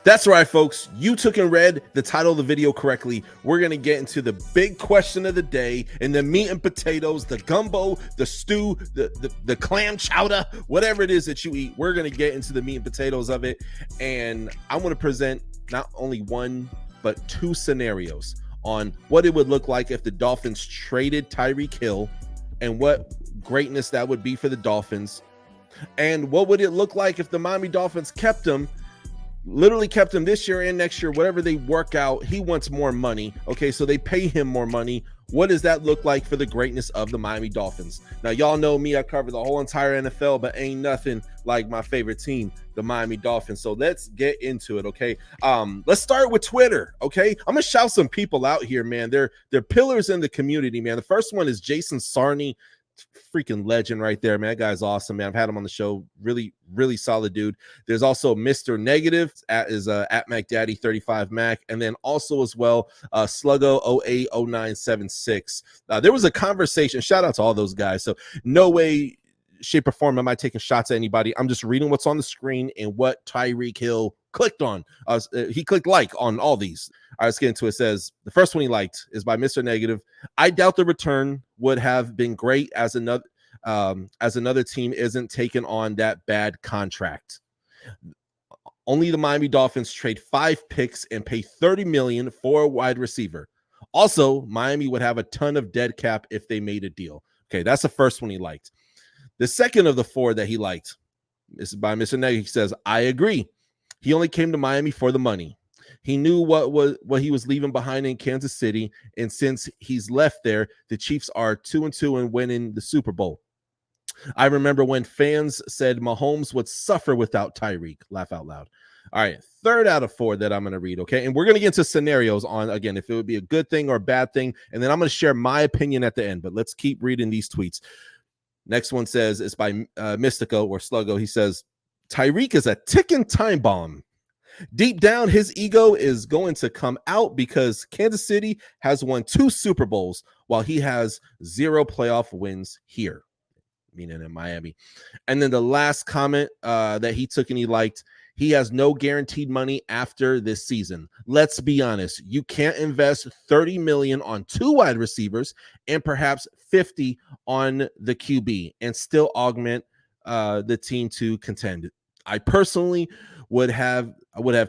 That's right, folks. You took and read the title of the video correctly. We're going to get into the big question of the day and the meat and potatoes, the gumbo, the stew, the clam chowder, whatever it is that you eat. We're going to get into the meat and potatoes of it. And I want to present not only one, but two scenarios on what it would look like if the Dolphins traded Tyreek Hill and what greatness that would be for the Dolphins. And what would it look like if the Miami Dolphins kept him? Literally kept him this year and next year, whatever they work out. He wants more money. Okay, so they pay him more money. What does that look like for the greatness of the Miami Dolphins? Now, y'all know me. I cover the whole entire NFL, but ain't nothing like my favorite team, the Miami Dolphins. So let's get into it, okay? Let's start with Twitter, okay? I'm going to shout some people out here, man. They're pillars in the community, man. The first one is Jason Sarney. Freaking legend right there, man. That guy's awesome, man. I've had him on the show. Really, really solid dude. There's also Mr. Negative at MacDaddy35Mac, and then also as well Sluggo080976. There was a conversation. Shout out to all those guys. So no way, shape, or form am I taking shots at anybody. I'm just reading what's on the screen and what Tyreek Hill clicked on. He clicked like on all these. All right, let's get into it. It says the first one he liked is by Mr. Negative. I doubt the return would have been great as another team isn't taking on that bad contract. Only the Miami Dolphins trade 5 picks and pay $30 million for a wide receiver. Also, Miami would have a ton of dead cap if they made a deal. Okay, that's the first one he liked. The second of the 4 that he liked, this is by Mr. Negative. He says, I agree. He only came to Miami for the money. He knew what he was leaving behind in Kansas City, and since he's left there, the Chiefs are 2-2 and winning the Super Bowl. I remember when fans said Mahomes would suffer without Tyreek. Laugh out loud. All right, third out of 4 that I'm going to read, okay? And we're going to get into scenarios on, again, if it would be a good thing or a bad thing, and then I'm going to share my opinion at the end, but let's keep reading these tweets. Next one says, it's by Mystico or Sluggo. He says, Tyreek is a ticking time bomb. Deep down, his ego is going to come out because Kansas City has won 2 Super Bowls while he has 0 playoff wins here, meaning in Miami. And then the last comment that he took and he liked, he has no guaranteed money after this season. Let's be honest. You can't invest $30 million on 2 wide receivers and perhaps 50 on the QB and still augment the team to contend. I personally would have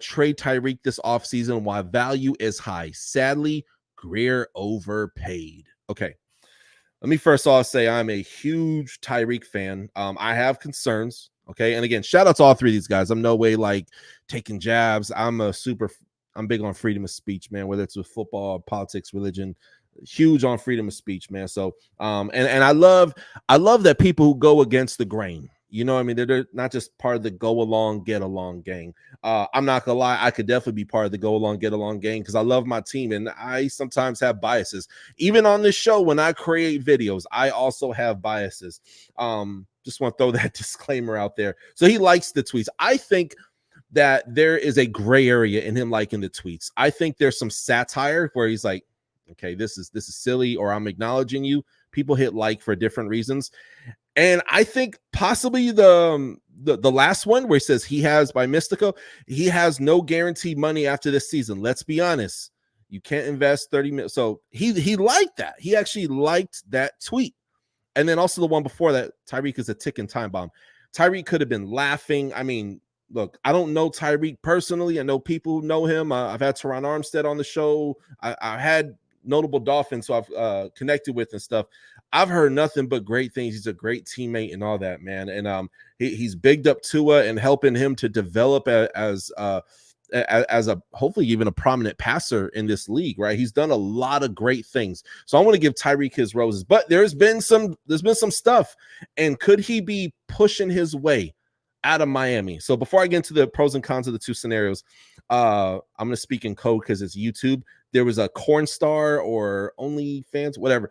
trade Tyreek this offseason while value is high. Sadly, Greer overpaid. Okay. Let me first off say I'm a huge Tyreek fan. I have concerns. Okay. And again, shout out to all 3 of these guys. I'm no way like taking jabs. I'm big on freedom of speech, man, whether it's with football, politics, religion, huge on freedom of speech, man. So, and I love that people who go against the grain. You know what I mean? They're not just part of the go along, get along gang. I'm not gonna lie, I could definitely be part of the go along, get along gang because I love my team and I sometimes have biases. Even on this show, when I create videos, I also have biases. Just want to throw that disclaimer out there. So he likes the tweets. I think that there is a gray area in him liking the tweets. I think there's some satire where he's like, okay, this is silly, or I'm acknowledging you. People hit like for different reasons. And I think possibly the last one where he says he has, by Mystico, he has no guaranteed money after this season. Let's be honest. You can't invest 30 minutes. So he liked that. He actually liked that tweet. And then also the one before that, Tyreek is a ticking time bomb. Tyreek could have been laughing. I mean, look, I don't know Tyreek personally. I know people who know him. I've had Teron Armstead on the show. I had notable Dolphins, so I've connected with and stuff. I've heard nothing but great things. He's a great teammate and all that, man. And he's bigged up Tua and helping him to develop as a hopefully even a prominent passer in this league, right? He's done a lot of great things. So I want to give Tyreek his roses. But there's been some stuff. And could he be pushing his way out of Miami? So before I get into the pros and cons of the 2 scenarios, I'm going to speak in code because it's YouTube. There was a corn star or OnlyFans, whatever.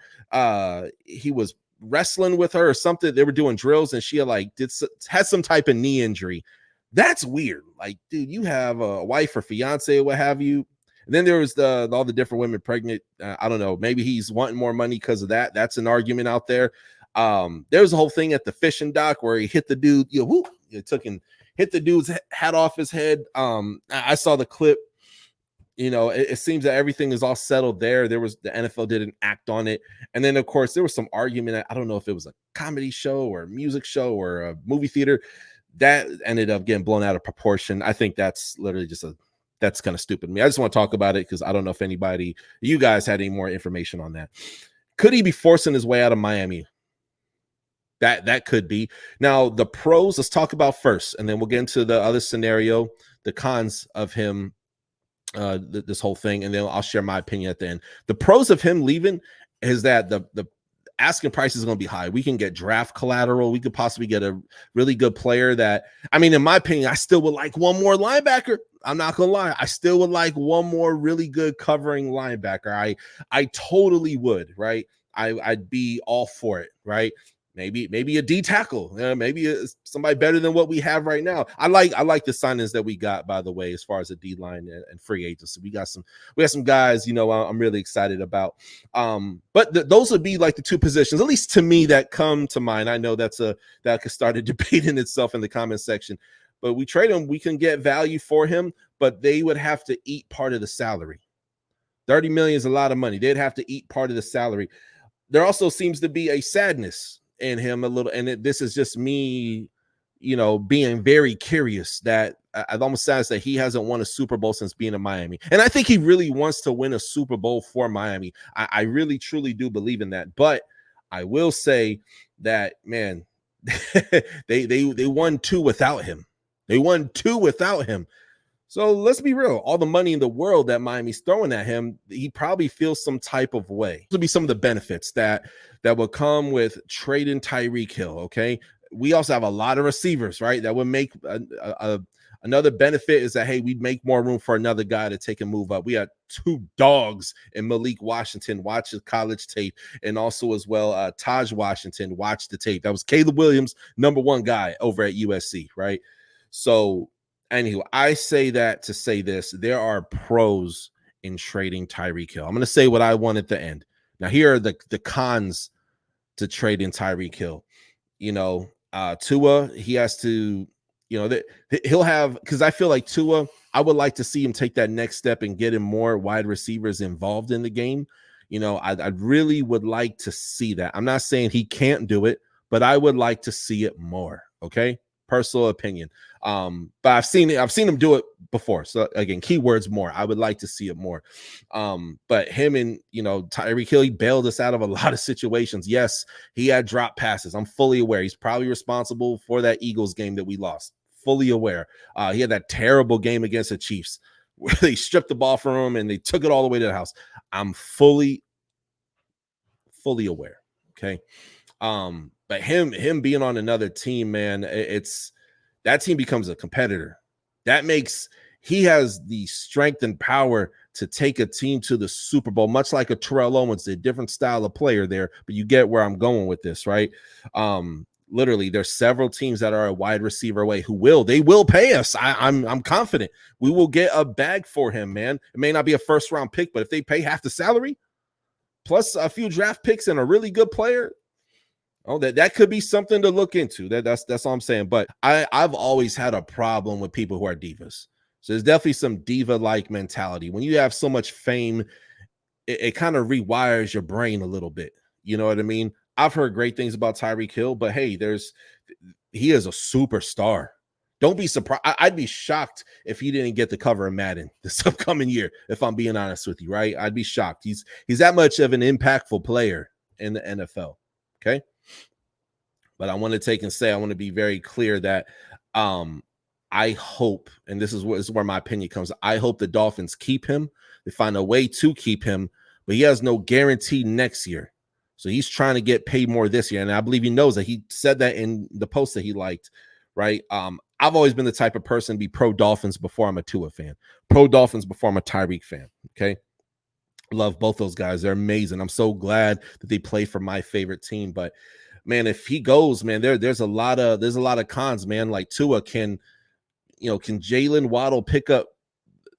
He was wrestling with her or something. They were doing drills and she had some type of knee injury. That's weird. Like, dude, you have a wife or fiance or what have you. And then there was all the different women pregnant. I don't know. Maybe he's wanting more money because of that. That's an argument out there. There was a whole thing at the fishing dock where he hit the dude. hit the dude's hat off his head. I saw the clip. It seems that everything is all settled there. The NFL didn't act on it. And then, of course, there was some argument. I don't know if it was a comedy show or a music show or a movie theater that ended up getting blown out of proportion. I think that's literally that's kind of stupid to me. I just want to talk about it because I don't know if you guys had any more information on that. Could he be forcing his way out of Miami? That could be. Now, the pros, let's talk about first, and then we'll get into the other scenario, the cons of him, this whole thing, and then I'll share my opinion at the end. The pros of him leaving is that the asking price is going to be high. We can get draft collateral. We could possibly get a really good player that, I mean, in my opinion, I still would like one more linebacker. I'm not going to lie. I still would like one more really good covering linebacker. I totally would, right? I'd be all for it, right? Maybe a D tackle, maybe somebody better than what we have right now. I like the signings that we got, by the way, as far as the D line and free agency. We got some guys, I'm really excited about. But those would be like the two positions, at least to me, that come to mind. I know that could start a debate in itself in the comment section. But we trade him, we can get value for him, but they would have to eat part of the salary. $30 million is a lot of money. They'd have to eat part of the salary. There also seems to be a sadness in him a little, and this is just me, being very curious that I'm almost sad that he hasn't won a Super Bowl since being in Miami. And I think he really wants to win a Super Bowl for Miami. I really, truly do believe in that. But I will say that, man, they won two without him. They won two without him. So let's be real. All the money in the world that Miami's throwing at him, he probably feels some type of way. This will be some of the benefits that will come with trading Tyreek Hill, okay? We also have a lot of receivers, right? That would make another benefit is that, hey, we'd make more room for another guy to take a move up. We had two dogs in Malik Washington, watch his college tape, and also as well, Taj Washington, watch the tape. That was Caleb Williams, #1 guy over at USC, right? So, anywho, I say that to say this. There are pros in trading Tyreek Hill. I'm going to say what I want at the end. Now, here are the cons to trading Tyreek Hill. Tua, he has to, he'll have, because I feel like Tua, I would like to see him take that next step and get him more wide receivers involved in the game. I really would like to see that. I'm not saying he can't do it, but I would like to see it more. Okay. Personal opinion. But I've seen him do it before. So again, keywords more. I would like to see it more. But him and Tyreek Hill, he bailed us out of a lot of situations. Yes, he had drop passes. I'm fully aware. He's probably responsible for that Eagles game that we lost. Fully aware. He had that terrible game against the Chiefs where they stripped the ball from him and they took it all the way to the house. I'm fully aware. Okay. But him being on another team, man, that team becomes a competitor. He has the strength and power to take a team to the Super Bowl, much like a Terrell Owens, a different style of player there, but you get where I'm going with this, right? Literally, there's several teams that are a wide receiver away they will pay us. I'm confident we will get a bag for him, man. It may not be a first round pick, but if they pay half the salary plus a few draft picks and a really good player, that could be something to look into. That's all I'm saying. But I've always had a problem with people who are divas. So there's definitely some diva-like mentality. When you have so much fame, it kind of rewires your brain a little bit. You know what I mean? I've heard great things about Tyreek Hill, but hey, he is a superstar. Don't be surprised. I'd be shocked if he didn't get the cover of Madden this upcoming year, if I'm being honest with you, right? I'd be shocked. He's that much of an impactful player in the NFL. Okay. But I want to be very clear that I hope, and this is where my opinion comes, I hope the Dolphins keep him. They find a way to keep him, but he has no guarantee next year. So he's trying to get paid more this year. And I believe he knows that. He said that in the post that he liked, right? I've always been the type of person to be pro Dolphins before I'm a Tua fan, pro Dolphins before I'm a Tyreek fan. Okay. Love both those guys. They're amazing. I'm so glad that they play for my favorite team. But man, if he goes, man, there's a lot of cons, man. Like Tua, can Jalen Waddle pick up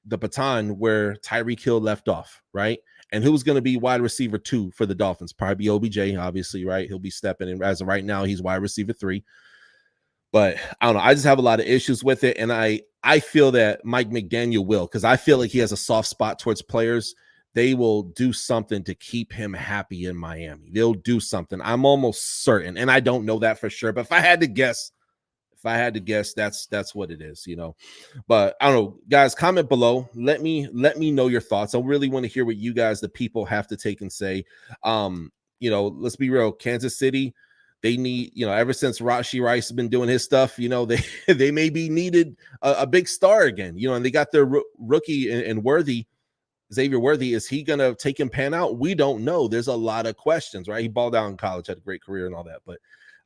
the baton where Tyreek Hill left off, right? And who's going to be wide receiver 2 for the Dolphins? Probably OBJ, obviously, right? He'll be stepping in. As of right now, he's wide receiver 3. But I don't know. I just have a lot of issues with it. And I feel that Mike McDaniel will, because I feel like he has a soft spot towards players. They will do something to keep him happy in Miami. They'll do something. I'm almost certain. And I don't know that for sure. But if I had to guess, that's what it is, you know. But I don't know, guys, comment below. Let me know your thoughts. I really want to hear what you guys, the people, have to take and say. You know, let's be real. Kansas City, they need, you know, ever since Rashee Rice has been doing his stuff, you know, they maybe needed a big star again, you know, and they got their rookie and Worthy. Xavier Worthy, is he going to take him pan out? We don't know. There's a lot of questions, right? He balled out in college, had a great career and all that. But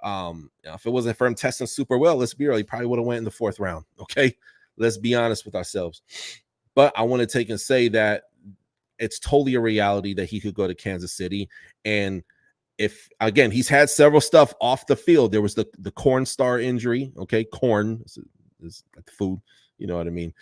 you know, if it wasn't for him testing super well, let's be real, he probably would have went in the 4th round. Okay. Let's be honest with ourselves. But I want to take and say that it's totally a reality that he could go to Kansas City. And if, again, he's had several stuff off the field. There was the corn star injury. Okay. Corn is like the food. You know what I mean?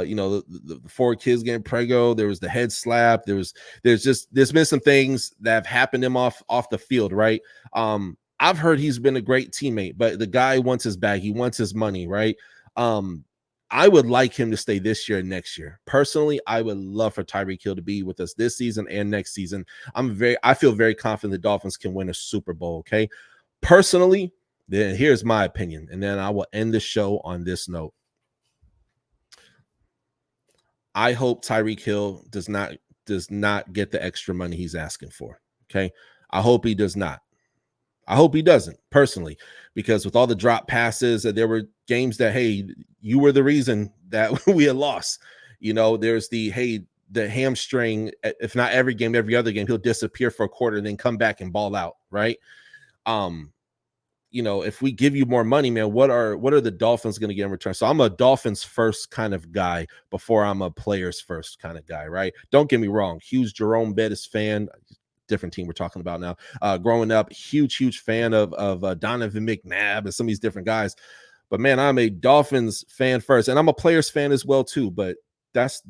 You know, the 4 kids getting prego. There was the head slap. There's been some things that have happened to him off the field, right? I've heard he's been a great teammate, but the guy wants his bag. He wants his money, right? I would like him to stay this year and next year. Personally, I would love for Tyreek Hill to be with us this season and next season. I feel very confident the Dolphins can win a Super Bowl, okay? Personally, then here's my opinion, and then I will end the show on this note. I hope Tyreek Hill does not get the extra money he's asking for, okay? I hope he does not. I hope he doesn't, personally, because with all the drop passes, there were games that, hey, you were the reason that we had lost. You know, there's the hamstring, if not every game, every other game, he'll disappear for a quarter and then come back and ball out, right? You know, if we give you more money, man, what are the Dolphins going to get in return? So I'm a Dolphins first kind of guy before I'm a players first kind of guy, right? Don't get me wrong. Huge Jerome Bettis fan. Different team we're talking about now. Growing up, huge fan of Donovan McNabb and some of these different guys. But man, I'm a Dolphins fan first, and I'm a players fan as well too. But that's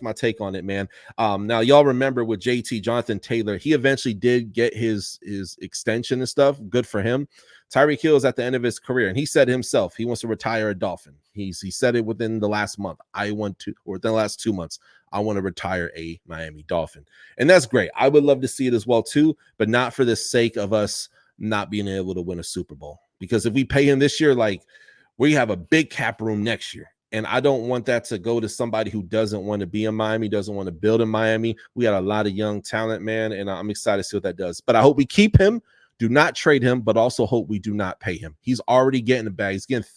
my take on it, man. Now y'all remember with JT, Jonathan Taylor, he eventually did get his extension and stuff. Good for him. Tyreek Hill is at the end of his career, and he said himself he wants to retire a Dolphin. He said it within the last month. Within the last 2 months, I want to retire a Miami Dolphin. And that's great. I would love to see it as well too, but not for the sake of us not being able to win a Super Bowl. Because if we pay him this year, like, we have a big cap room next year. And I don't want that to go to somebody who doesn't want to be in Miami, doesn't want to build in Miami. We got a lot of young talent, man, and I'm excited to see what that does. But I hope we keep him. Do not trade him, but also hope we do not pay him. He's already getting the bag. He's getting,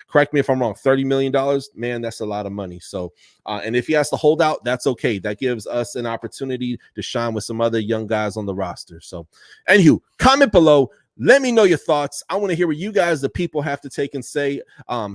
correct me if I'm wrong, $30 million. Man, that's a lot of money. So, and if he has to hold out, that's okay. That gives us an opportunity to shine with some other young guys on the roster. So, anywho, comment below. Let me know your thoughts. I want to hear what you guys, the people, have to take and say.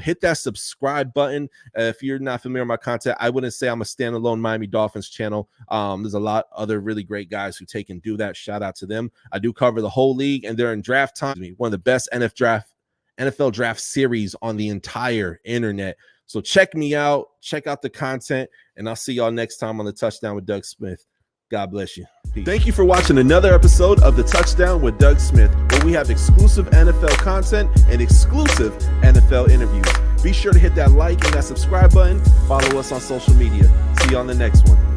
Hit that subscribe button. If you're not familiar with my content, I wouldn't say I'm a standalone Miami Dolphins channel. There's a lot other really great guys who take and do that. Shout out to them. I do cover the whole league, and they're in draft time. One of the best NFL draft series on the entire internet. So check me out. Check out the content, and I'll see y'all next time on the Touchdown with Doug Smith. God bless you. Peace. Thank you for watching another episode of the Touchdown with Doug Smith, where we have exclusive NFL content and exclusive NFL interviews. Be sure to hit that like and that subscribe button. Follow us on social media. See you on the next one.